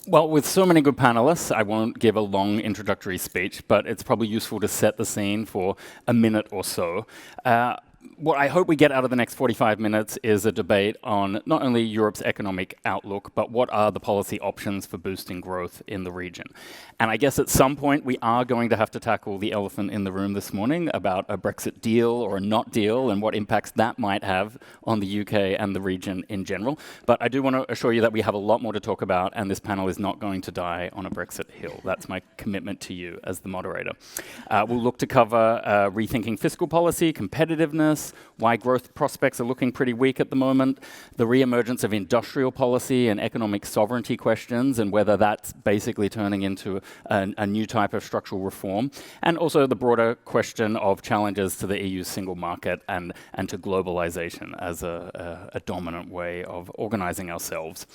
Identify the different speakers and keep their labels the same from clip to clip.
Speaker 1: Well, with so many good panelists, I won't give a long introductory speech, but it's probably useful to set the scene for a minute or so. What I hope we get out of the next 45 minutes is a debate on not only Europe's economic outlook, but what are the policy options for boosting growth in the region. And I guess at some point we are going to have to tackle the elephant in the room this morning about a Brexit deal or a not deal and what impacts that might have on the UK and the region in general. But I do want to assure you that we have a lot more to talk about, and this panel is not going to die on a Brexit hill. That's my commitment to you as the moderator. We'll look to cover rethinking fiscal policy, competitiveness, why growth prospects are looking pretty weak at the moment, the re-emergence of industrial policy and economic sovereignty questions, and whether that's basically turning into a new type of structural reform, and also the broader question of challenges to the EU's single market and to globalization as a dominant way of organizing ourselves.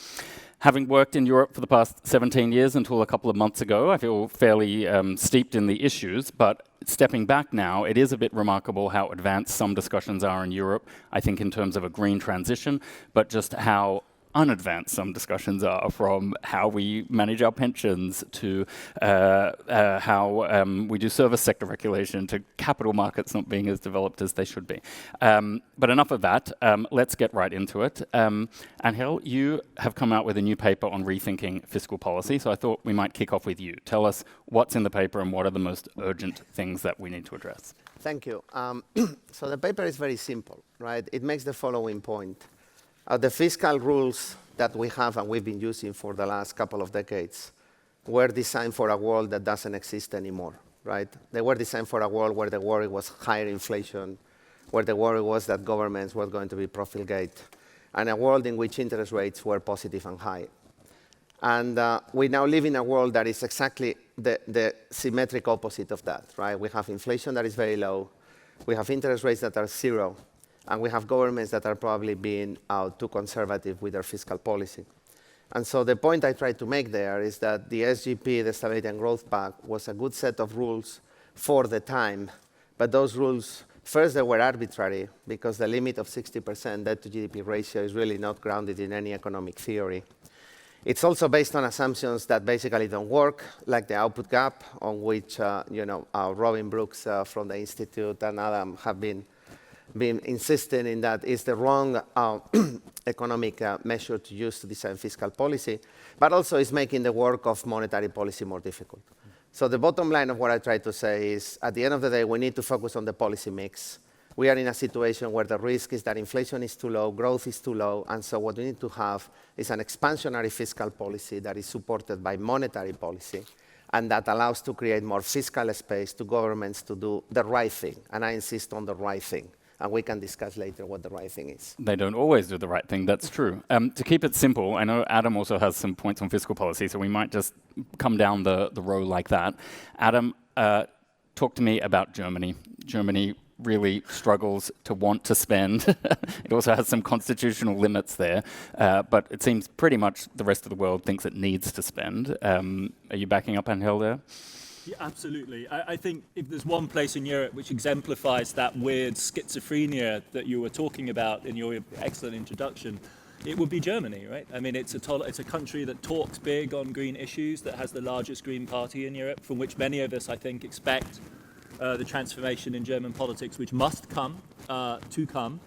Speaker 1: Having worked in Europe for the past 17 years until a couple of months ago, I feel fairly steeped in the issues, but stepping back now, it is a bit remarkable how advanced some discussions are in Europe, I think in terms of a green transition, but just how unadvanced some discussions are, from how we manage our pensions to how we do service sector regulation to capital markets not being as developed as they should be. But enough of that. Let's get right into it. Angel, you have come out with a new paper on rethinking fiscal policy, so I thought we might kick off with you. Tell us what's in the paper and what are the most urgent things that we need to address.
Speaker 2: Thank you. So the paper is very simple, right? It makes the following point. The fiscal rules that we have and we've been using for the last couple of decades were designed for a world that doesn't exist anymore, right? They were designed for a world where the worry was higher inflation, where the worry was that governments were going to be profligate, and a world in which interest rates were positive and high. And we now live in a world that is exactly the symmetric opposite of that, right? We have inflation that is very low, we have interest rates that are zero, and we have governments that are probably being too conservative with their fiscal policy. And so the point I try to make there is that the SGP, the Stability and Growth Pact, was a good set of rules for the time. But those rules, first, they were arbitrary, because the limit of 60% debt to GDP ratio is really not grounded in any economic theory. It's also based on assumptions that basically don't work, like the output gap, on which Robin Brooks from the Institute and Adam have been insisting in that is the wrong economic measure to use to design fiscal policy, but also is making the work of monetary policy more difficult. So the bottom line of what I try to say is, at the end of the day, we need to focus on the policy mix. We are in a situation where the risk is that inflation is too low, growth is too low, and so what we need to have is an expansionary fiscal policy that is supported by monetary policy, and that allows to create more fiscal space to governments to do the right thing, and I insist on the right thing. And we can discuss later what the right thing is.
Speaker 1: They don't always do the right thing, that's true. To keep it simple, I know Adam also has some points on fiscal policy, so we might just come down the row like that. Adam, talk to me about Germany. Germany really struggles to want to spend. It also has some constitutional limits there, but it seems pretty much the rest of the world thinks it needs to spend. Are you backing up Angel there?
Speaker 3: Yeah, absolutely. I think if there's one place in Europe which exemplifies that weird schizophrenia that you were talking about in your excellent introduction, it would be Germany, right? I mean, it's a country that talks big on green issues, that has the largest Green Party in Europe, from which many of us, I think, expect the transformation in German politics, which must come, to come.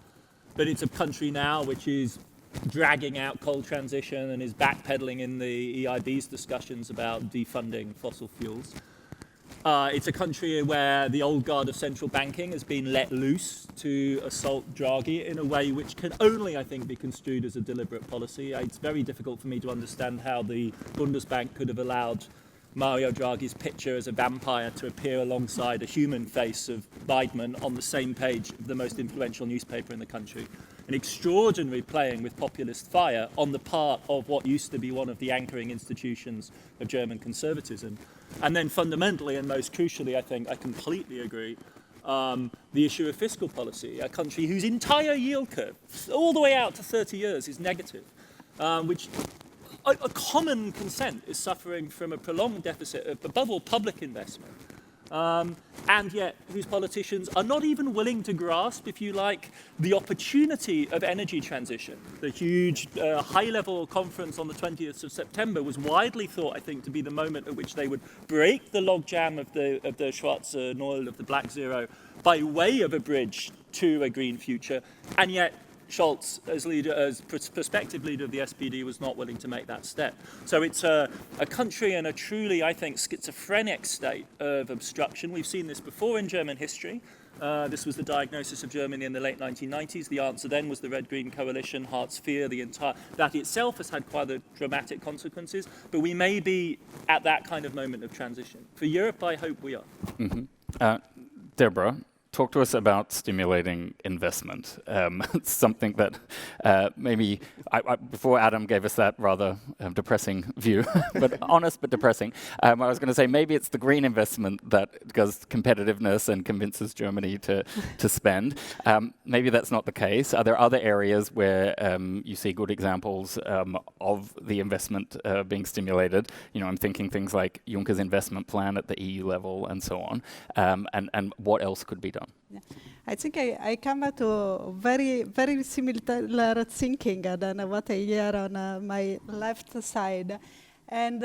Speaker 3: But it's a country now which is dragging out coal transition and is backpedaling in the EIB's discussions about defunding fossil fuels. It's a country where the old guard of central banking has been let loose to assault Draghi in a way which can only, I think, be construed as a deliberate policy. It's very difficult for me to understand how the Bundesbank could have allowed Mario Draghi's picture as a vampire to appear alongside a human face of Weidmann on the same page of the most influential newspaper in the country. An extraordinary playing with populist fire on the part of what used to be one of the anchoring institutions of German conservatism. And then fundamentally, and most crucially, I think, I completely agree, the issue of fiscal policy, a country whose entire yield curve, all the way out to 30 years, is negative, which a common consent is suffering from a prolonged deficit of, above all, public investment, and yet whose politicians are not even willing to grasp, if you like, the opportunity of energy transition. The huge high-level conference on the 20th of September was widely thought, I think, to be the moment at which they would break the logjam of the Schwarze Null, of the Black Zero, by way of a bridge to a green future, and yet Scholz, as prospective leader of the SPD, was not willing to make that step. So it's a country in a truly, I think, schizophrenic state of obstruction. We've seen this before in German history. This was the diagnosis of Germany in the late 1990s. The answer then was the Red-Green Coalition, Hartz IV, that itself has had quite dramatic consequences. But we may be at that kind of moment of transition. For Europe, I hope we are.
Speaker 1: Deborah, talk to us about stimulating investment. It's something that maybe, before Adam gave us that rather depressing view, but honest but depressing, I was going to say maybe it's the green investment that does competitiveness and convinces Germany to spend. Maybe that's not the case. Are there other areas where you see good examples of the investment being stimulated? You know, I'm thinking things like Juncker's investment plan at the EU level and so on. And what else could be done?
Speaker 4: Yeah. I think I come to very, very similar thinking than what I hear on my left side. And,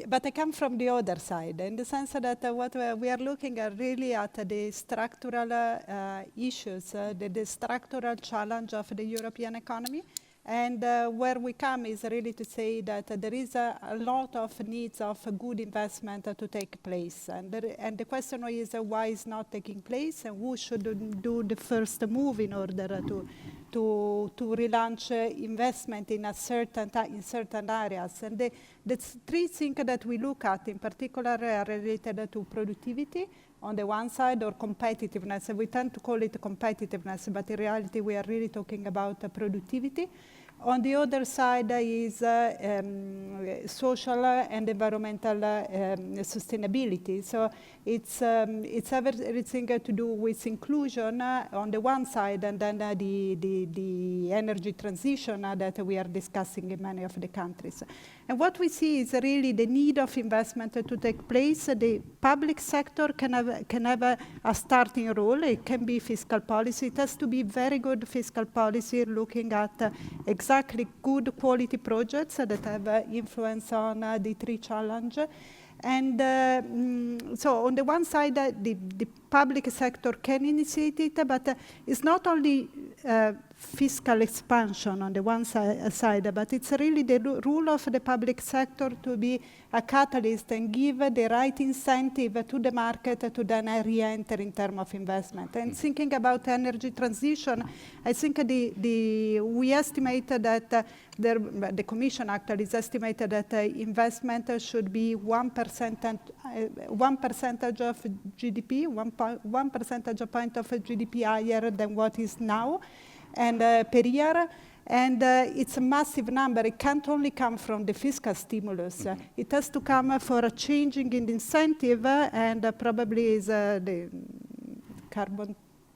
Speaker 4: but I come from the other side, in the sense that what we are looking at really at the structural issues, the structural challenge of the European economy. And where we come is really to say that there is a lot of needs of good investment to take place. And the question is why it's not taking place, and who should do the first move in order to relaunch investment in certain areas. And the three things that we look at in particular are related to productivity on the one side, or competitiveness. We tend to call it competitiveness, but in reality we are really talking about productivity. On the other side is social and environmental sustainability. So it's everything to do with inclusion on the one side, and then the energy transition that we are discussing in many of the countries. And what we see is really the need of investment to take place. The public sector can have a starting role. It can be fiscal policy. It has to be very good fiscal policy, looking at exactly good quality projects that have influence on the three challenges. And so on the one side, the public sector can initiate it, but it's not only fiscal expansion on the one side, but it's really the role of the public sector to be a catalyst and give the right incentive to the market to then re-enter in terms of investment. And thinking about energy transition, I think we estimate that the Commission actually is estimated that investment should be 1% of GDP, 1 percentage point of GDP higher than what is now, and per year. And it's a massive number. It can't only come from the fiscal stimulus. It has to come for a changing in the incentive, and probably is the carbon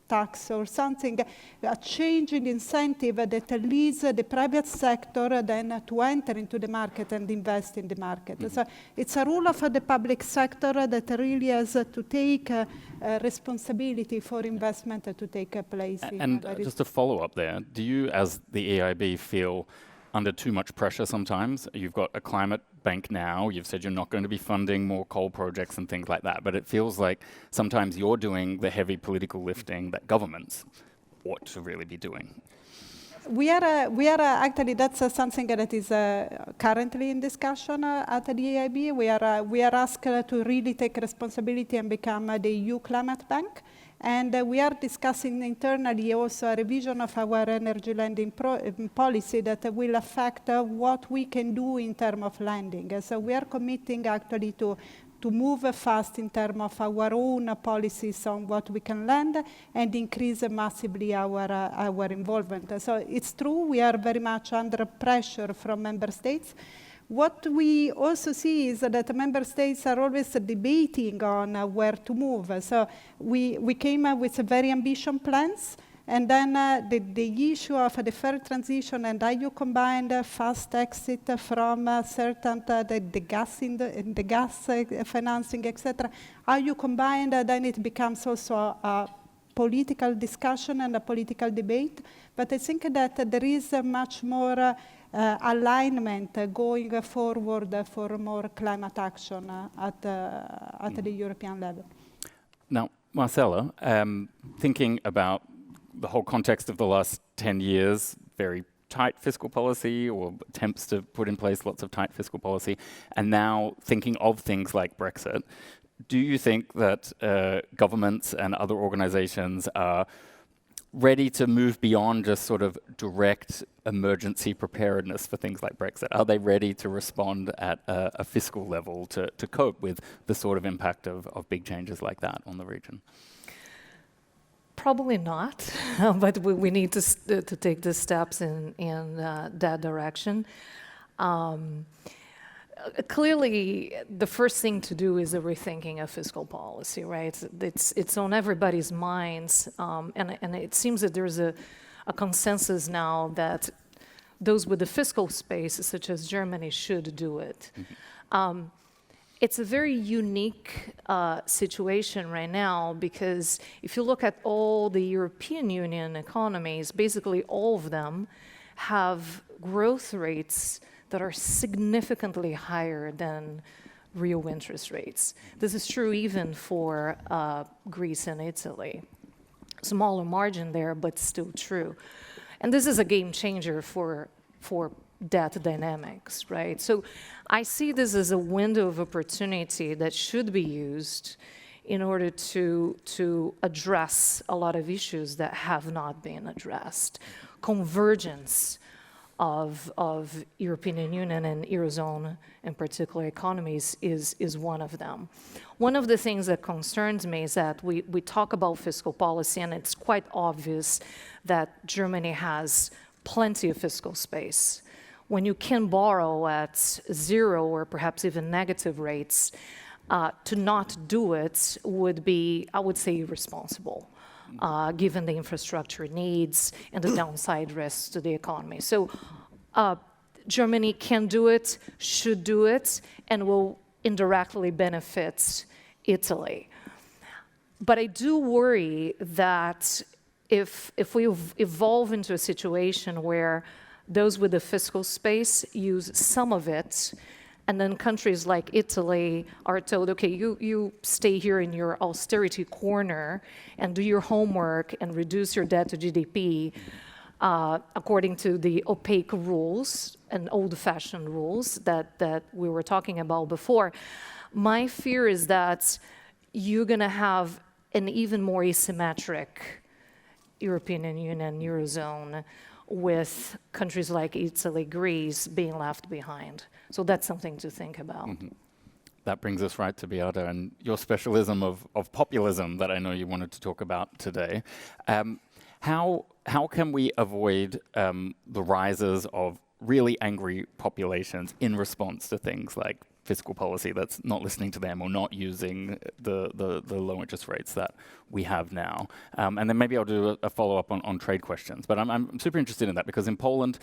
Speaker 4: tax or something, a change in incentive that leads the private sector then to enter into the market and invest in the market. So it's a role of the public sector that really has to take responsibility for investment to take place.
Speaker 1: And just to follow up there, do you, as the EIB, feel under too much pressure sometimes? You've got a climate bank now, you've said you're not going to be funding more coal projects and things like that, but it feels like sometimes you're doing the heavy political lifting that governments ought to really be doing.
Speaker 4: We are actually, that's something that is currently in discussion at the EIB. We are asked to really take responsibility and become the EU Climate Bank. And we are discussing internally also a revision of our energy lending policy that will affect what we can do in terms of lending. So we are committing actually to move fast in terms of our own policies on what we can lend and increase massively our involvement. So it's true, we are very much under pressure from member states. What we also see is that member states are always debating on where to move. So we came up with very ambitious plans, And then the issue of the fair transition, and how you combine the fast exit from certain the gas financing, etc. How you combine that, then it becomes also a political discussion and a political debate. But I think that there is much more alignment going forward for more climate action at the European level.
Speaker 1: Now, Marcella, thinking about the whole context of the last 10 years, very tight fiscal policy or attempts to put in place lots of tight fiscal policy, and now thinking of things like Brexit, do you think that governments and other organizations are ready to move beyond just sort of direct emergency preparedness for things like Brexit? Are they ready to respond at a fiscal level to cope with the sort of impact of big changes like that on the region?
Speaker 5: Probably not, but we need to take the steps in that direction. Clearly, the first thing to do is a rethinking of fiscal policy, right? It's on everybody's minds, and it seems that there's a consensus now that those with the fiscal space, such as Germany, should do it. Mm-hmm. It's a very unique situation right now, because if you look at all the European Union economies, basically all of them have growth rates that are significantly higher than real interest rates. This is true even for Greece and Italy. Smaller margin there, but still true. And this is a game changer for debt dynamics, right? So I see this as a window of opportunity that should be used in order to address a lot of issues that have not been addressed. Convergence of European Union and Eurozone, in particular economies, is one of them. One of the things that concerns me is that we talk about fiscal policy, and it's quite obvious that Germany has plenty of fiscal space. When you can borrow at 0 or perhaps even negative rates, to not do it would be, I would say, irresponsible, given the infrastructure needs and the downside risks to the economy. So Germany can do it, should do it, and will indirectly benefit Italy. But I do worry that if we evolve into a situation where those with the fiscal space use some of it, and then countries like Italy are told, okay, you stay here in your austerity corner and do your homework and reduce your debt to GDP according to the opaque rules and old-fashioned rules that we were talking about before. My fear is that you're going to have an even more asymmetric European Union, Eurozone, with countries like Italy, Greece being left behind. So that's something to think about. Mm-hmm.
Speaker 1: That brings us right to Beata and your specialism of populism that I know you wanted to talk about today. How can we avoid the rises of really angry populations in response to things like fiscal policy that's not listening to them or not using the low interest rates that we have now? And then maybe I'll do a follow-up on trade questions. But I'm super interested in that, because in Poland,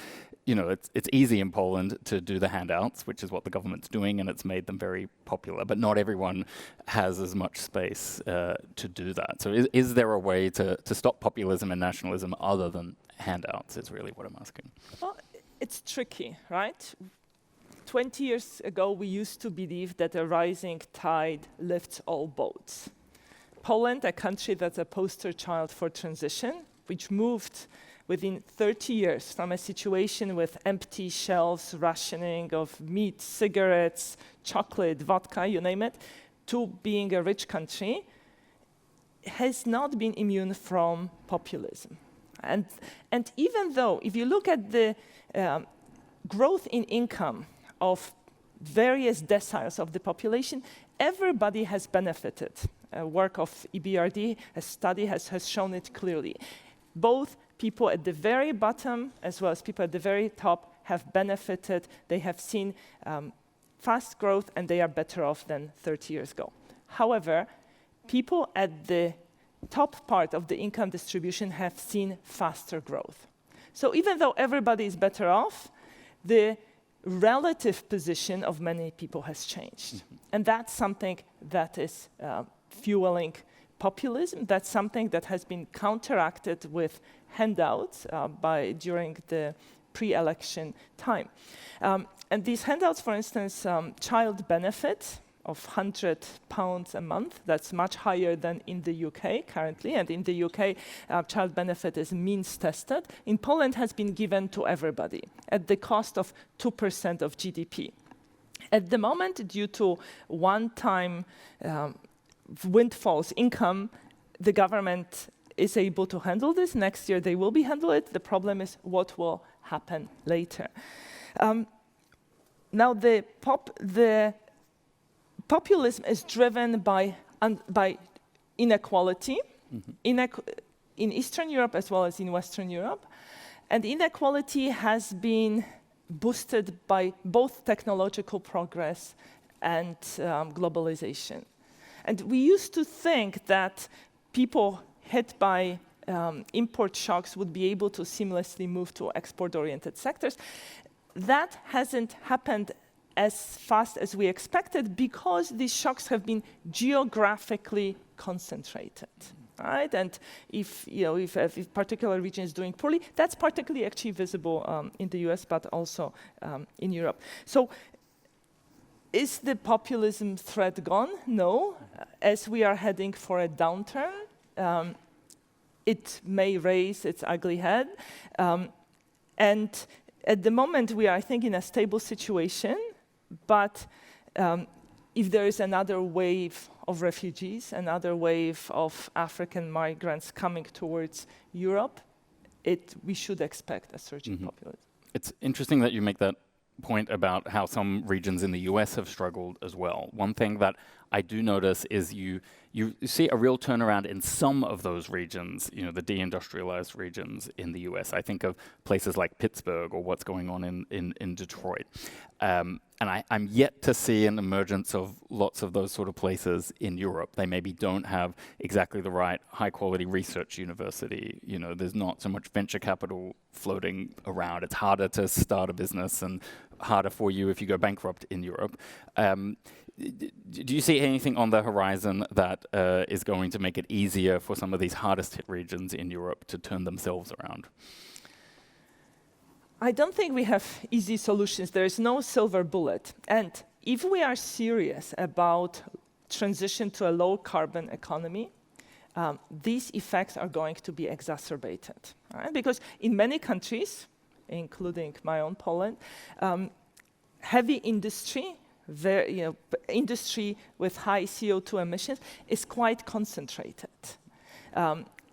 Speaker 1: you know, it's easy in Poland to do the handouts, which is what the government's doing, and it's made them very popular. But not everyone has as much space to do that. So is there a way to stop populism and nationalism other than handouts, is really what I'm asking.
Speaker 6: Well, it's tricky, right? 20 years ago, we used to believe that a rising tide lifts all boats. Poland, a country that's a poster child for transition, which moved within 30 years from a situation with empty shelves, rationing of meat, cigarettes, chocolate, vodka, you name it, to being a rich country, has not been immune from populism. And even though, if you look at the growth in income of various deciles of the population, everybody has benefited. Work of EBRD, a study has shown it clearly. Both people at the very bottom as well as people at the very top have benefited. They have seen fast growth, and they are better off than 30 years ago. However, people at the top part of the income distribution have seen faster growth. So even though everybody is better off, the relative position of many people has changed. And that's something that is fueling populism. That's something that has been counteracted with handouts during the pre-election time. And these handouts, for instance, child benefit of £100 a month, that's much higher than in the UK currently, and in the UK, child benefit is means tested. In Poland, has been given to everybody at the cost of 2% of GDP. At the moment, due to one-time windfalls income, the government is able to handle this. Next year, they will be handle it. The problem is what will happen later. Now, the populism is driven by inequality in Eastern Europe as well as in Western Europe. And inequality has been boosted by both technological progress and globalization. And we used to think that people hit by import shocks would be able to seamlessly move to export-oriented sectors. That hasn't happened as fast as we expected because these shocks have been geographically concentrated, right? And if a particular region is doing poorly, that's particularly actually visible in the US, but also in Europe. So is the populism threat gone? No. As we are heading for a downturn, it may raise its ugly head. And at the moment, we are, I think, in a stable situation. But if there is another wave of refugees, another wave of African migrants coming towards Europe, we should expect a surge in populism.
Speaker 1: It's interesting that you make that point about how some regions in the US have struggled as well. One thing that I do notice is you see a real turnaround in some of those regions, the deindustrialized regions in the US. I think of places like Pittsburgh or what's going on in Detroit. And I'm yet to see an emergence of lots of those sort of places in Europe. They maybe don't have exactly the right high-quality research university. There's not so much venture capital floating around. It's harder to start a business and harder for you if you go bankrupt in Europe. Do you see anything on the horizon that is going to make it easier for some of these hardest-hit regions in Europe to turn themselves around?
Speaker 6: I don't think we have easy solutions. There is no silver bullet. And if we are serious about transition to a low-carbon economy, these effects are going to be exacerbated. Right? Because in many countries, including my own Poland, heavy industry, industry with high CO2 emissions is quite concentrated.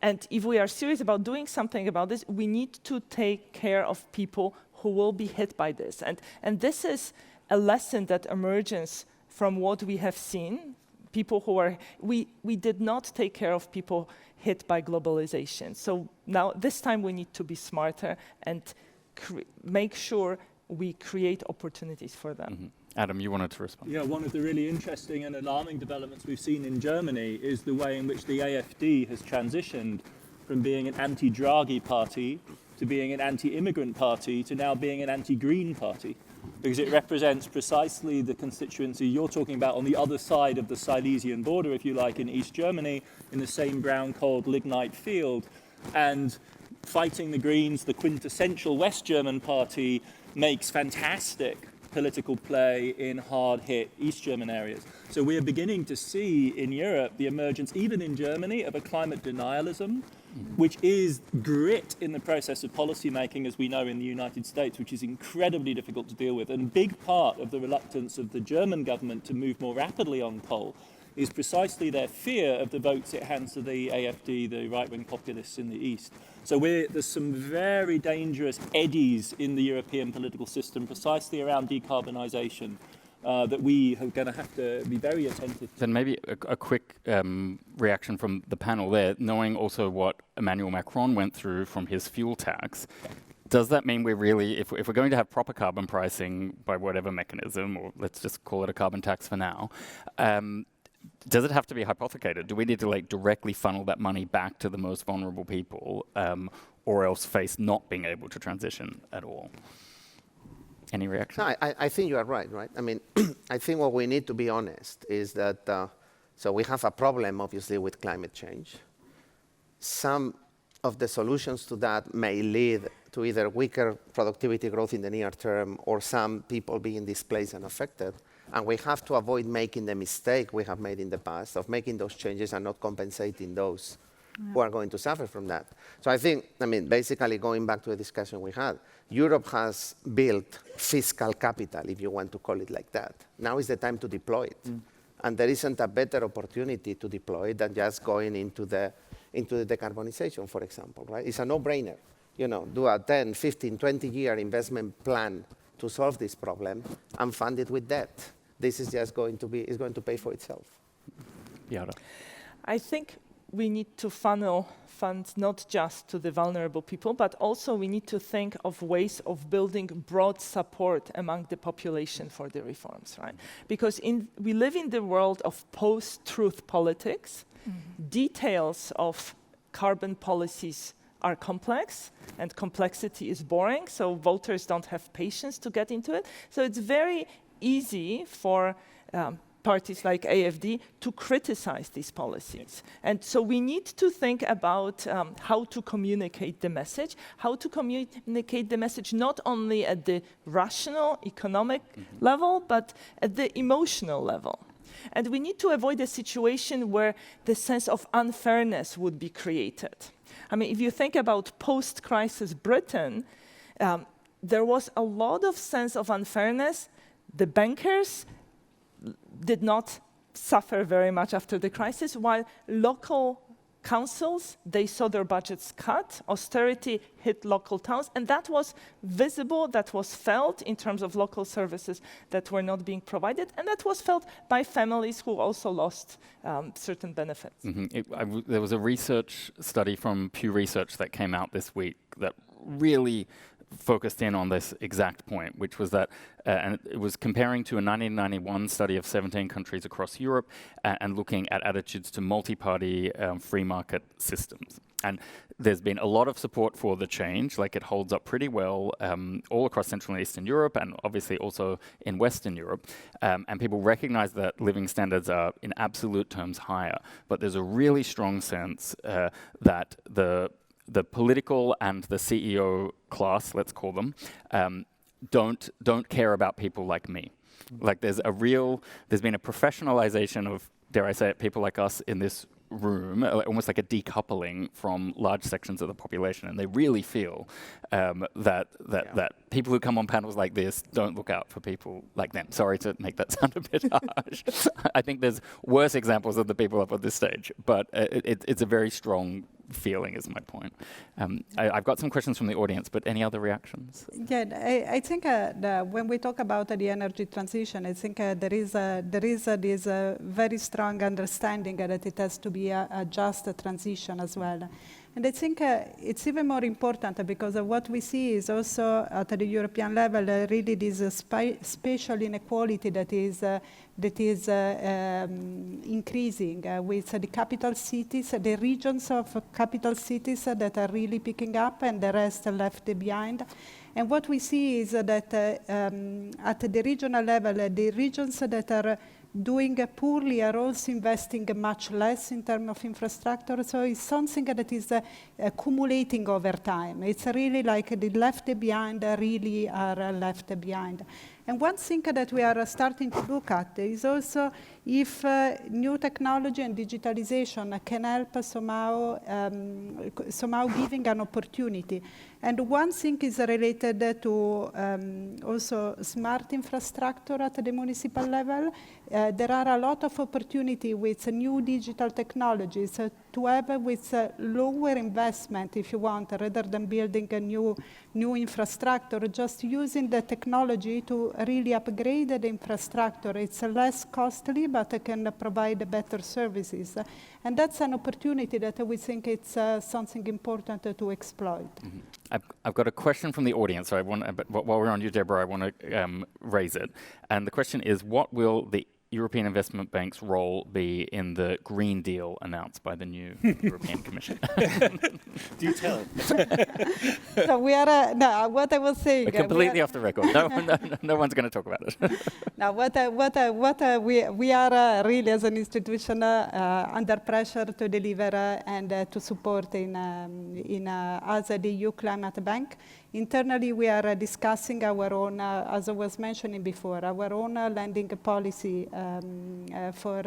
Speaker 6: And if we are serious about doing something about this, we need to take care of people who will be hit by this. And this is a lesson that emerges from what we have seen. People who are, we did not take care of people hit by globalization. So now, this time we need to be smarter and make sure we create opportunities for them.
Speaker 1: Adam, you wanted to respond.
Speaker 3: Yeah, one of the really interesting and alarming developments we've seen in Germany is the way in which the AfD has transitioned from being an anti-Draghi party to being an anti-immigrant party to now being an anti-green party, because it represents precisely the constituency you're talking about on the other side of the Silesian border, if you like, in East Germany, in the same brown, cold, lignite field. And fighting the Greens, the quintessential West German party, makes fantastic political play in hard-hit East German areas. So we are beginning to see in Europe the emergence, even in Germany, of a climate denialism, which is grit in the process of policy making, as we know in the United States, which is incredibly difficult to deal with. And a big part of the reluctance of the German government to move more rapidly on coal is precisely their fear of the votes it hands to the AfD, the right-wing populists in the East. So there's some very dangerous eddies in the European political system precisely around decarbonisation that we are going to have to be very attentive to.
Speaker 1: Then maybe a quick reaction from the panel there, knowing also what Emmanuel Macron went through from his fuel tax. Does that mean we're really, if we're going to have proper carbon pricing by whatever mechanism, or let's just call it a carbon tax for now, does it have to be hypothecated? Do we need to like directly funnel that money back to the most vulnerable people, or else face not being able to transition at all? Any reaction?
Speaker 2: No, I think you are right? I mean, I think what we need to be honest is that, so we have a problem, obviously, with climate change. Some of the solutions to that may lead to either weaker productivity growth in the near term or some people being displaced and affected. And we have to avoid making the mistake we have made in the past of making those changes and not compensating those who are going to suffer from that. So I think, I mean, basically going back to the discussion we had, Europe has built fiscal capital, if you want to call it like that. Now is the time to deploy it. And there isn't a better opportunity to deploy it than just going into the decarbonization, for example, right? It's a no-brainer. You know, do a 10, 15, 20-year investment plan to solve this problem and fund it with debt. This is just going to pay for itself.
Speaker 1: Yara.
Speaker 6: I think we need to funnel funds not just to the vulnerable people, but also we need to think of ways of building broad support among the population for the reforms, right? Because we live in the world of post-truth politics. Details of carbon policies are complex, and complexity is boring, so voters don't have patience to get into it. So it's very easy for parties like AfD to criticize these policies. And so we need to think about how to communicate the message, not only at the rational, economic level, but at the emotional level. And we need to avoid a situation where the sense of unfairness would be created. I mean, if you think about post-crisis Britain, there was a lot of sense of unfairness. The bankers did not suffer very much after the crisis, while local councils, they saw their budgets cut, austerity hit local towns, and that was visible, that was felt in terms of local services that were not being provided, and that was felt by families who also lost certain benefits.
Speaker 1: There was a research study from Pew Research that came out this week that really focused in on this exact point, which was that, and it was comparing to a 1991 study of 17 countries across Europe and looking at attitudes to multi-party free market systems. And there's been a lot of support for the change, like it holds up pretty well all across Central and Eastern Europe and obviously also in Western Europe. And people recognize that living standards are in absolute terms higher, but there's a really strong sense that the political and the CEO class, let's call them, don't care about people like me. Like there's been a professionalization of, dare I say it, people like us in this room, almost like a decoupling from large sections of the population, and they really feel that people who come on panels like this don't look out for people like them. Sorry to make that sound a bit harsh. I think there's worse examples of the people up on this stage, but it's a very strong feeling is my point. I've got some questions from the audience, but any other reactions? Yeah,
Speaker 4: I think when we talk about the energy transition, I think there is this very strong understanding that it has to be a just transition as well. And I think it's even more important because what we see is also at the European level really this spatial inequality that is increasing with the capital cities, the regions of capital cities that are really picking up and the rest are left behind. And what we see is that at the regional level, the regions that are doing poorly are also investing much less in terms of infrastructure. So it's something that is accumulating over time. It's really like the left behind really are left behind. And one thing that we are starting to look at is also if new technology and digitalization can help somehow giving an opportunity. And one thing is related to also smart infrastructure at the municipal level. There are a lot of opportunity with new digital technologies to have with lower investment, if you want, rather than building a new infrastructure, just using the technology to really upgrade the infrastructure. It's less costly, but it can provide better services. And that's an opportunity that we think it's something important to exploit.
Speaker 1: I've got a question from the audience, so while we're on you, Deborah, I want to raise it. And the question is, what will the European Investment Bank's role be in the Green Deal announced by the new European Commission?
Speaker 3: Do tell.
Speaker 4: So we are, no, what I was saying.
Speaker 1: We're completely off the record. No one's going to talk about it.
Speaker 4: Now, we are really as an institution under pressure to deliver and to support as the EU Climate Bank. Internally, we are discussing our own, as I was mentioning before, our own lending policy for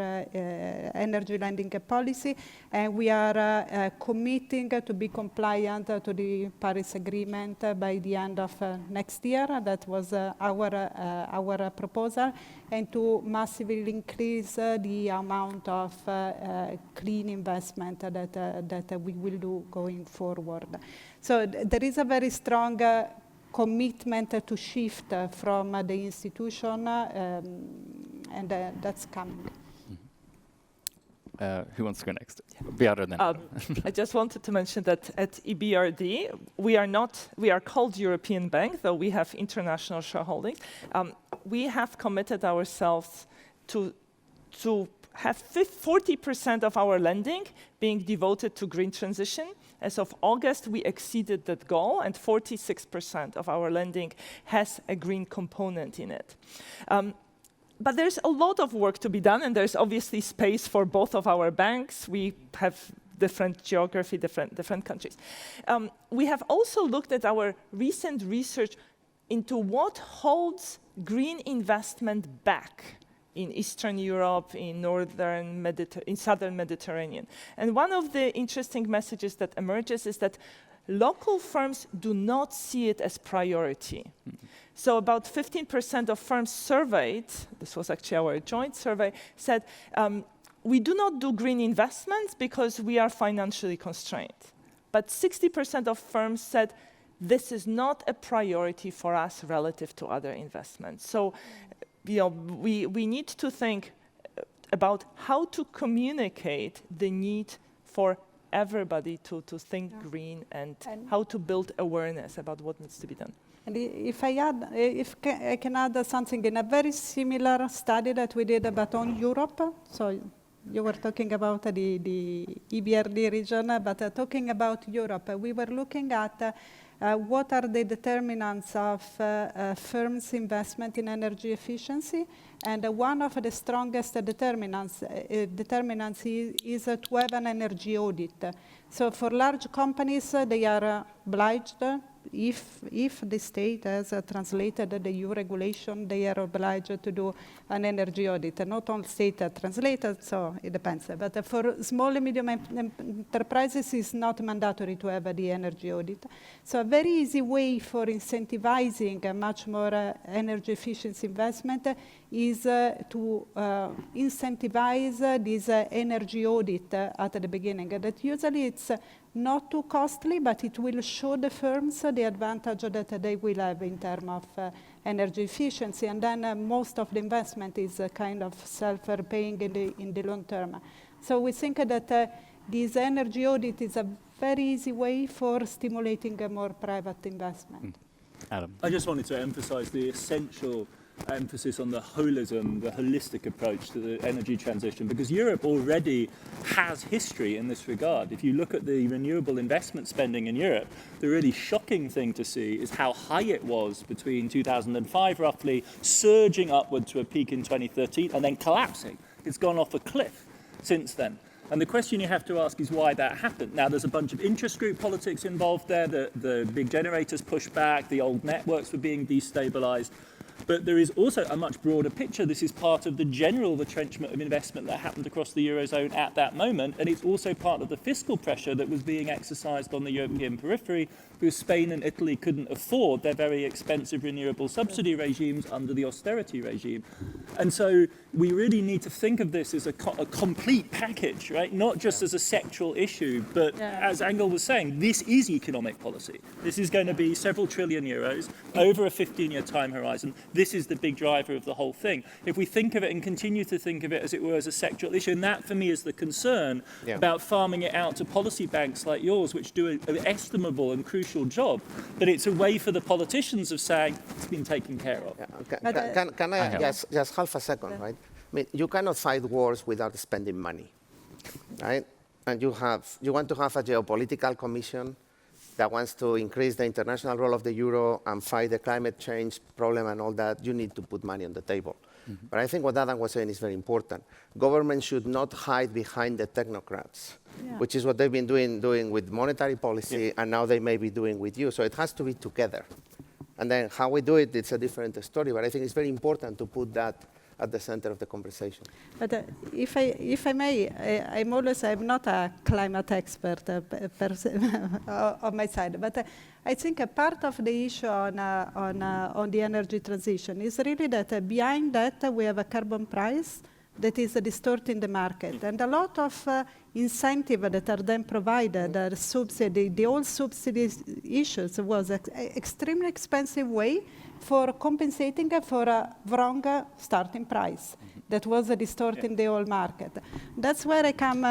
Speaker 4: energy lending policy, and we are committing to be compliant to the Paris Agreement by the end of next year. That was our proposal, and to massively increase the amount of clean investment that we will do going forward. So there is a very strong commitment to shift from the institution, and that's coming.
Speaker 1: Who wants to go next? Beata, then.
Speaker 6: I just wanted to mention that at EBRD, we are called European Bank, though we have international shareholding. We have committed ourselves to have 40% of our lending being devoted to green transition. As of August, we exceeded that goal, and 46% of our lending has a green component in it. But there's a lot of work to be done, and there's obviously space for both of our banks. We have different geography, different countries. We have also looked at our recent research into what holds green investment back in Eastern Europe, in Southern Mediterranean. And one of the interesting messages that emerges is that local firms do not see it as priority. So about 15% of firms surveyed, this was actually our joint survey, said, we do not do green investments because we are financially constrained. But 60% of firms said, this is not a priority for us relative to other investments. So we need to think about how to communicate the need for everybody to think green, and how to build awareness about what needs to be done.
Speaker 4: And if I can add something, in a very similar study that we did but on Europe, so you were talking about the EBRD region, but talking about Europe, we were looking at what are the determinants of firms' investment in energy efficiency, and one of the strongest determinants is to have an energy audit. So for large companies, they are obliged, if the state has translated the EU regulation, they are obliged to do an energy audit. Not all states are translated, so it depends. But for small and medium enterprises, it's not mandatory to have the energy audit. So a very easy way for incentivizing a much more energy efficiency investment is to incentivize this energy audit at the beginning. That usually it's not too costly, but it will show the firms the advantage that they will have in terms of energy efficiency, and then most of the investment is kind of self-repaying in the long term. So we think that this energy audit is a very easy way for stimulating a more private investment.
Speaker 1: Adam.
Speaker 3: I just wanted to emphasize the essential emphasis on the holism, the holistic approach to the energy transition, because Europe already has history in this regard. If you look at the renewable investment spending in Europe, the really shocking thing to see is how high it was between 2005 roughly, surging upward to a peak in 2013 and then collapsing. It's gone off a cliff since then. And the question you have to ask is why that happened. Now, there's a bunch of interest group politics involved there. The big generators pushed back, the old networks were being destabilized. But there is also a much broader picture. This is part of the general retrenchment of investment that happened across the Eurozone at that moment. And it's also part of the fiscal pressure that was being exercised on the European periphery, because Spain and Italy couldn't afford their very expensive renewable subsidy regimes under the austerity regime. And so we really need to think of this as a complete package, right? Not just as a sectoral issue, but as Angel was saying, this is economic policy. This is going to be several trillion euros over a 15-year time horizon. This is the big driver of the whole thing. If we think of it and continue to think of it as it were as a sectoral issue, and that for me is the concern about farming it out to policy banks like yours, which do an estimable and crucial job, but it's a way for the politicians of saying it's been taken care of.
Speaker 2: Can I just half a second, right? mean, you cannot fight wars without spending money, right? And you want to have a geopolitical commission that wants to increase the international role of the euro and fight the climate change problem and all that. You need to put money on the table. But I think what Adam was saying is very important. Government should not hide behind the technocrats, which is what they've been doing with monetary policy, and now they may be doing with you. So it has to be together. And then how we do it, it's a different story. But I think it's very important to put that at the center of the conversation.
Speaker 4: But if I may, I'm not a climate expert on my side, but I think a part of the issue on the energy transition is really that behind that we have a carbon price that is distorting the market. And a lot of incentives that are then provided, the old subsidy issues was an extremely expensive way for compensating for a wrong starting price that was distorting the whole market. That's where I come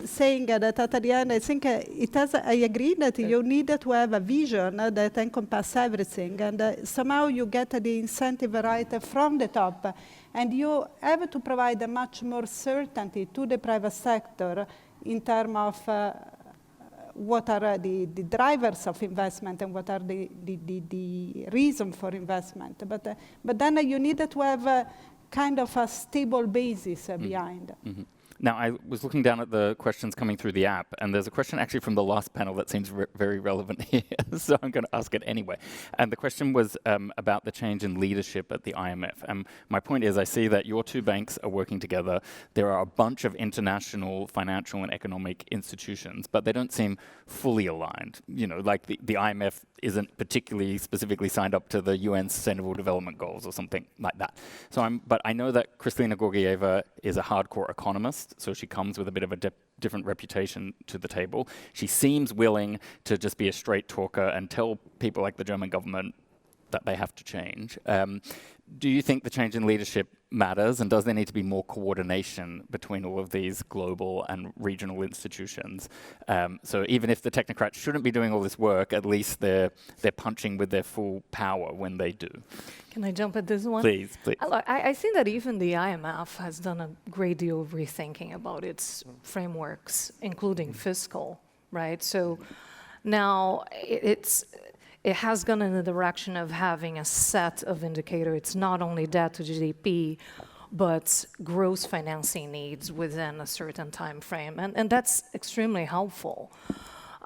Speaker 4: saying that at the end, I think I agree that you need to have a vision that encompasses everything, and somehow you get the incentive right from the top, and you have to provide a much more certainty to the private sector in terms of what are the drivers of investment and what are the reason for investment. But then you need to have a kind of a stable basis behind.
Speaker 1: Mm-hmm. Now, I was looking down at the questions coming through the app, and there's a question actually from the last panel that seems very relevant here, so I'm going to ask it anyway. And the question was about the change in leadership at the IMF. And my point is, I see that your two banks are working together. There are a bunch of international financial and economic institutions, but they don't seem fully aligned. You know, like the IMF isn't particularly specifically signed up to the UN Sustainable Development Goals or something like that. But I know that Kristalina Georgieva is a hardcore economist, so she comes with a bit of a different reputation to the table. She seems willing to just be a straight talker and tell people like the German government that they have to change. Do you think the change in leadership matters, and does there need to be more coordination between all of these global and regional institutions? So even if the technocrats shouldn't be doing all this work, at least they're punching with their full power when they do.
Speaker 5: Can I jump at this one?
Speaker 1: Please.
Speaker 5: I think that even the IMF has done a great deal of rethinking about its frameworks, including fiscal, right? So now it has gone in the direction of having a set of indicators. It's not only debt to GDP, but gross financing needs within a certain time frame. And that's extremely helpful.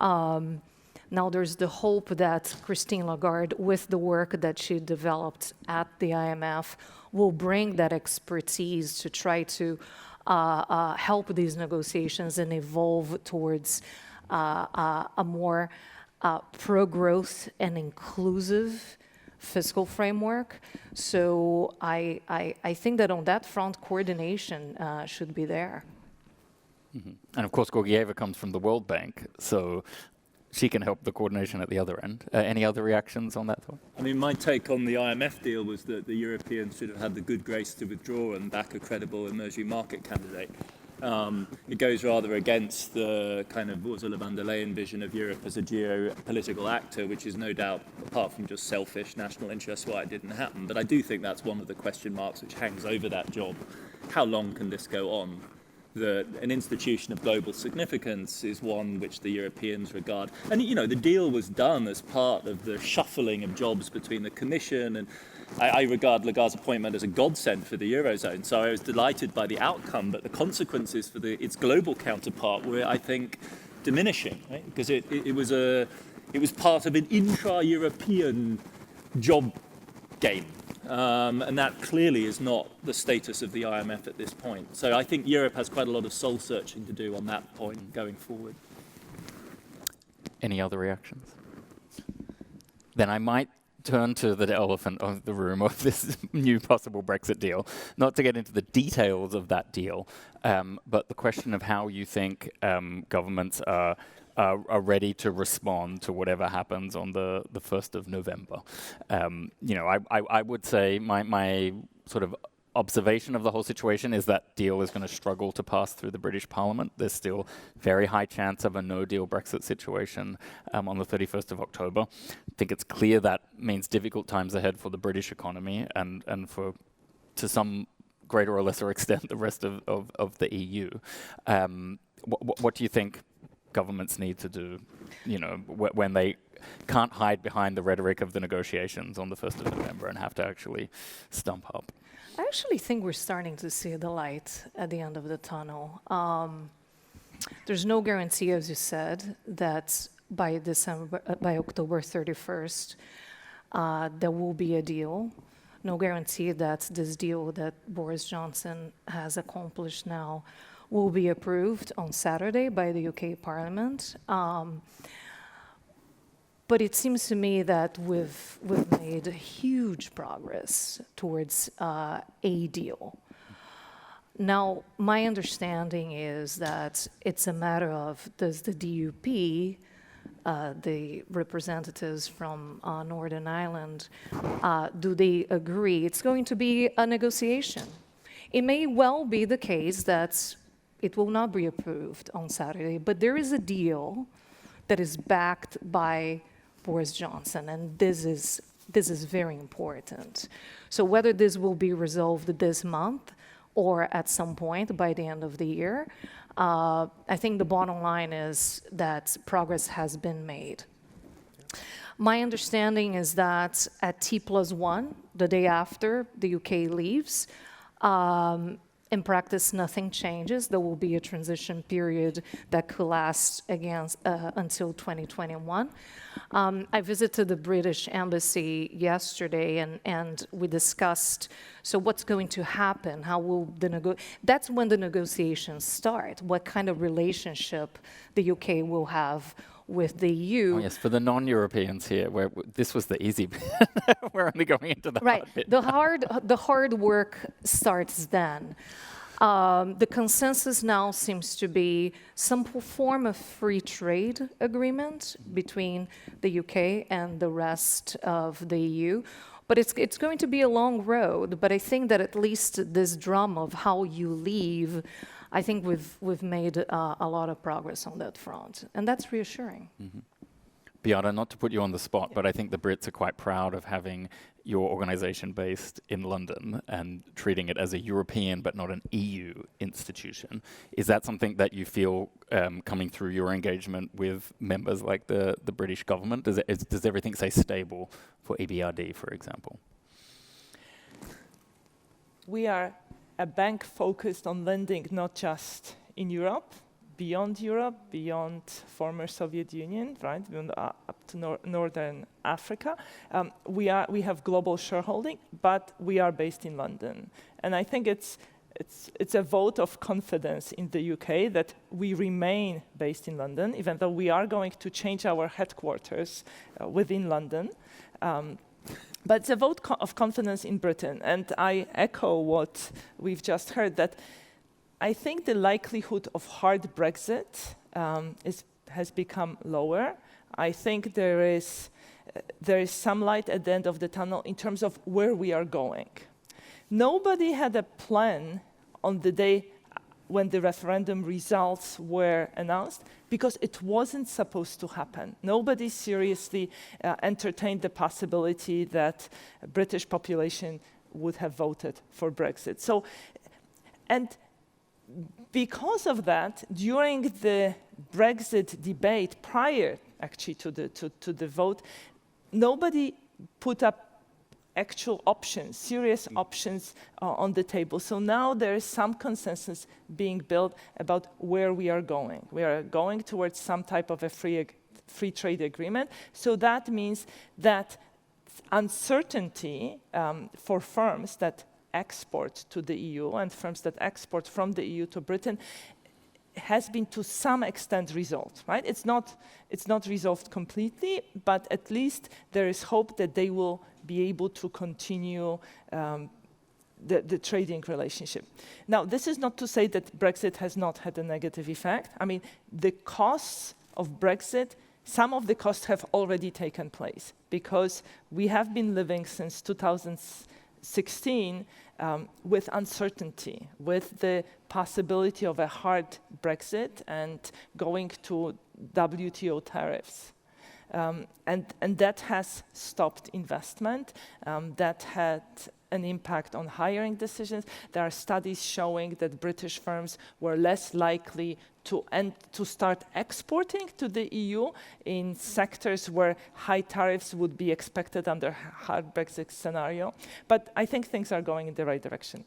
Speaker 5: Now there's the hope that Christine Lagarde, with the work that she developed at the IMF, will bring that expertise to try to help these negotiations and evolve towards a more pro-growth and inclusive fiscal framework. So I think that on that front, coordination should be there.
Speaker 1: Mm-hmm. And of course, Georgieva comes from the World Bank, so she can help the coordination at the other end. Any other reactions on that thought?
Speaker 3: I mean, my take on the IMF deal was that the Europeans should have had the good grace to withdraw and back a credible emerging market candidate. It goes rather against the kind of Ursula von der Leyen vision of Europe as a geopolitical actor, which is no doubt, apart from just selfish national interests, why it didn't happen. But I do think that's one of the question marks which hangs over that job. How long can this go on? An institution of global significance is one which the Europeans regard. And, you know, the deal was done as part of the shuffling of jobs between the Commission, and I regard Lagarde's appointment as a godsend for the Eurozone. So I was delighted by the outcome, but the consequences for its global counterpart were, I think, diminishing, right? Because it was part of an intra-European job game. And that clearly is not the status of the IMF at this point. So I think Europe has quite a lot of soul searching to do on that point going forward.
Speaker 1: Any other reactions? Then I might turn to the elephant of the room of this new possible Brexit deal, not to get into the details of that deal, but the question of how you think governments are ready to respond to whatever happens on the 1st of November. You know, I would say my sort of observation of the whole situation is that deal is going to struggle to pass through the British Parliament. There's still very high chance of a no-deal Brexit situation on the 31st of October. I think it's clear that means difficult times ahead for the British economy and to some greater or lesser extent, the rest of the EU. What do you think governments need to do, when they can't hide behind the rhetoric of the negotiations on the 1st of November and have to actually stump up?
Speaker 5: I actually think we're starting to see the light at the end of the tunnel. There's no guarantee, as you said, that by October 31st, there will be a deal. No guarantee that this deal that Boris Johnson has accomplished now will be approved on Saturday by the UK Parliament. But it seems to me that we've made huge progress towards a deal. Now, my understanding is that it's a matter of, does the DUP, the representatives from Northern Ireland, do they agree? It's going to be a negotiation. It may well be the case that it will not be approved on Saturday, but there is a deal that is backed by Boris Johnson, and this is very important. So whether this will be resolved this month or at some point by the end of the year, I think the bottom line is that progress has been made. My understanding is that at T+1, the day after the UK leaves, in practice, nothing changes. There will be a transition period that could last until 2021. I visited the British Embassy yesterday, and we discussed, so what's going to happen? How will that's when the negotiations start. What kind of relationship the UK will have with the EU.
Speaker 1: Oh, yes, for the non-Europeans here, where this was the easy bit. We're only going into the
Speaker 5: right.
Speaker 1: hard bit.
Speaker 5: The hard work starts then. The consensus now seems to be some form of free trade agreement between the UK and the rest of the EU. But it's going to be a long road. But I think that at least this drum of how you leave, I think we've made a lot of progress on that front, and that's reassuring.
Speaker 1: Mm-hmm. Beata, not to put you on the spot, but I think the Brits are quite proud of having your organization based in London and treating it as a European but not an EU institution. Is that something that you feel coming through your engagement with members like the British government? Does everything say stable for EBRD, for example?
Speaker 6: We are a bank focused on lending not just in Europe, beyond former Soviet Union, right, up to Northern Africa. We have global shareholding, but we are based in London. And I think it's a vote of confidence in the UK that we remain based in London, even though we are going to change our headquarters within London. But it's a vote of confidence in Britain. And I echo what we've just heard, that I think the likelihood of hard Brexit has become lower. I think there is some light at the end of the tunnel in terms of where we are going. Nobody had a plan on the day when the referendum results were announced, because it wasn't supposed to happen. Nobody seriously entertained the possibility that a British population would have voted for Brexit. So, and because of that, during the Brexit debate, prior actually to the vote, nobody put up actual options, serious options on the table. So now there is some consensus being built about where we are going. We are going towards some type of a free trade agreement. So that means that uncertainty for firms that export to the EU and firms that export from the EU to Britain has been to some extent resolved, right? It's not resolved completely, but at least there is hope that they will be able to continue the trading relationship. Now, this is not to say that Brexit has not had a negative effect. I mean, the costs of Brexit, some of the costs have already taken place, because we have been living since 2016 with uncertainty, with the possibility of a hard Brexit and going to WTO tariffs. And that has stopped investment. That had an impact on hiring decisions. There are studies showing that British firms were less likely to start exporting to the EU in sectors where high tariffs would be expected under hard Brexit scenario. But I think things are going in the right direction.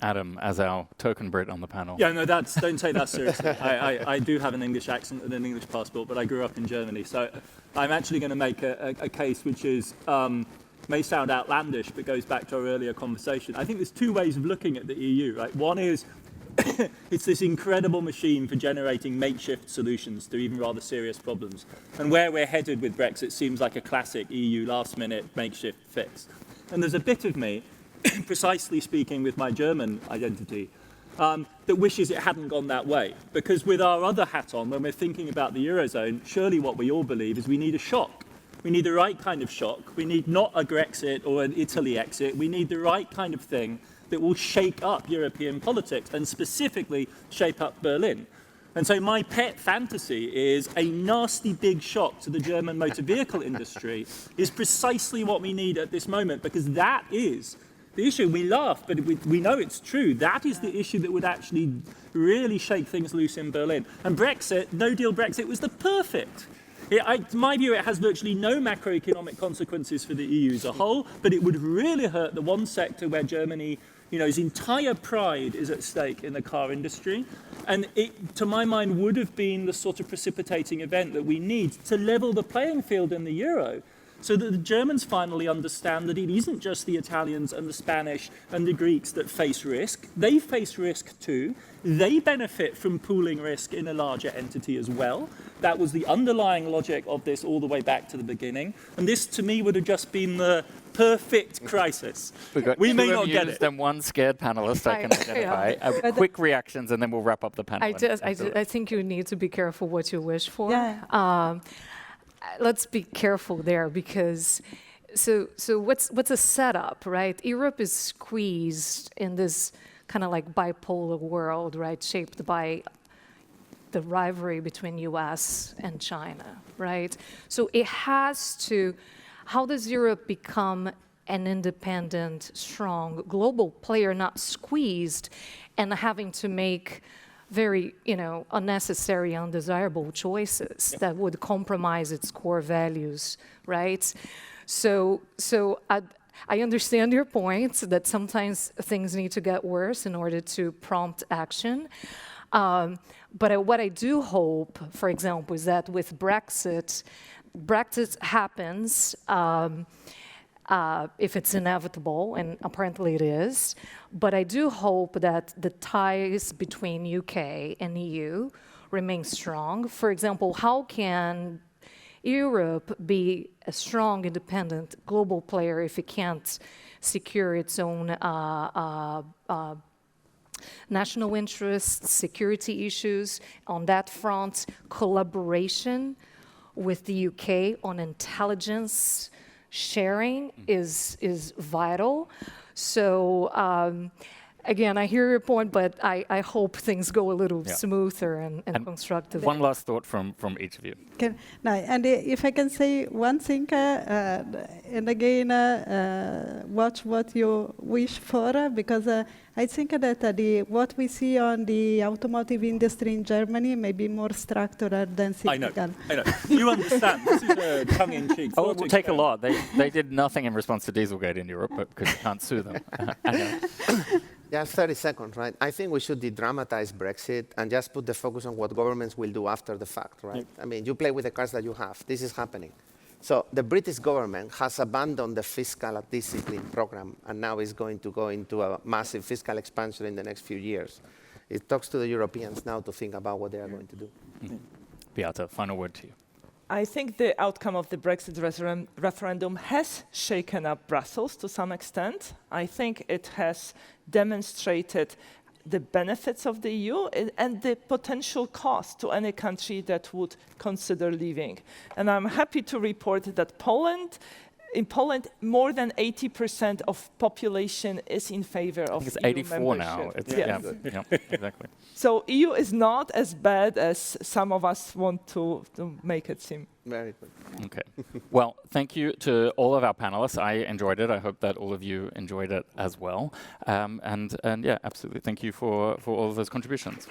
Speaker 1: Adam, as our token Brit on the panel.
Speaker 3: Yeah, no, don't take that seriously. I do have an English accent and an English passport, but I grew up in Germany. So I'm actually going to make a case which is may sound outlandish, but goes back to our earlier conversation. I think there's two ways of looking at the EU, right? One is it's this incredible machine for generating makeshift solutions to even rather serious problems. And where we're headed with Brexit seems like a classic EU last-minute makeshift fix. And there's a bit of me, precisely speaking with my German identity, that wishes it hadn't gone that way. Because with our other hat on, when we're thinking about the Eurozone, surely what we all believe is we need a shock. We need the right kind of shock. We need not a Grexit or an Italy exit. We need the right kind of thing that will shake up European politics and specifically shape up Berlin. And so my pet fantasy is a nasty big shock to the German motor vehicle industry is precisely what we need at this moment, because that is the issue. We laugh, but we know it's true. That is the issue that would actually really shake things loose in Berlin. And Brexit, no-deal Brexit, was the perfect. In my view, it has virtually no macroeconomic consequences for the EU as a whole, but it would really hurt the one sector where Germany, his entire pride is at stake in the car industry. And it, to my mind, would have been the sort of precipitating event that we need to level the playing field in the euro, so that the Germans finally understand that it isn't just the Italians and the Spanish and the Greeks that face risk. They face risk too. They benefit from pooling risk in a larger entity as well. That was the underlying logic of this all the way back to the beginning. And this, to me, would have just been the perfect crisis. We may not get it.
Speaker 1: And one scared panelist I can identify. Quick reactions, and then we'll wrap up the panel.
Speaker 5: I think you need to be careful what you wish for.
Speaker 4: Yeah.
Speaker 5: Let's be careful there, because so what's a setup, right? Europe is squeezed in this kind of like bipolar world, right, shaped by the rivalry between US and China, right? So it has to, how does Europe become an independent, strong global player, not squeezed and having to make very, unnecessary, undesirable choices that would compromise its core values, right? So I understand your point that sometimes things need to get worse in order to prompt action. But what I do hope, for example, is that with Brexit happens, if it's inevitable, and apparently it is. But I do hope that the ties between UK and EU remain strong. For example, how can Europe be a strong, independent global player if it can't secure its own national interests, security issues? On that front, collaboration with the UK on intelligence sharing is vital. So again, I hear your point, but I hope things go a little smoother and constructive.
Speaker 1: One last thought from each of you.
Speaker 4: And if I can say one thing, and again, watch what you wish for, because I think that what we see on the automotive industry in Germany may be more structural than cyclical.
Speaker 3: I know. You understand. This is a tongue-in-cheek.
Speaker 1: Oh, it will take a lot. They did nothing in response to Dieselgate in Europe, but because you can't sue them.
Speaker 2: Just 30 seconds, right? I think we should de-dramatize Brexit and just put the focus on what governments will do after the fact, right? I mean, you play with the cards that you have. This is happening. So the British government has abandoned the fiscal discipline program and now is going to go into a massive fiscal expansion in the next few years. It talks to the Europeans now to think about what they are going to do.
Speaker 1: Beata, final word to you.
Speaker 6: I think the outcome of the Brexit referendum has shaken up Brussels to some extent. I think it has demonstrated the benefits of the EU and the potential cost to any country that would consider leaving. And I'm happy to report that Poland in Poland, more than 80% of population is in favor of
Speaker 1: It's
Speaker 6: EU
Speaker 1: 84 now.
Speaker 6: membership.
Speaker 1: It's,
Speaker 6: Yes.
Speaker 1: yeah, exactly.
Speaker 6: So EU is not as bad as some of us want to make it seem.
Speaker 2: Very good.
Speaker 1: Okay. Well, thank you to all of our panelists. I enjoyed it. I hope that all of you enjoyed it as well. And yeah, absolutely. Thank you for all of those contributions.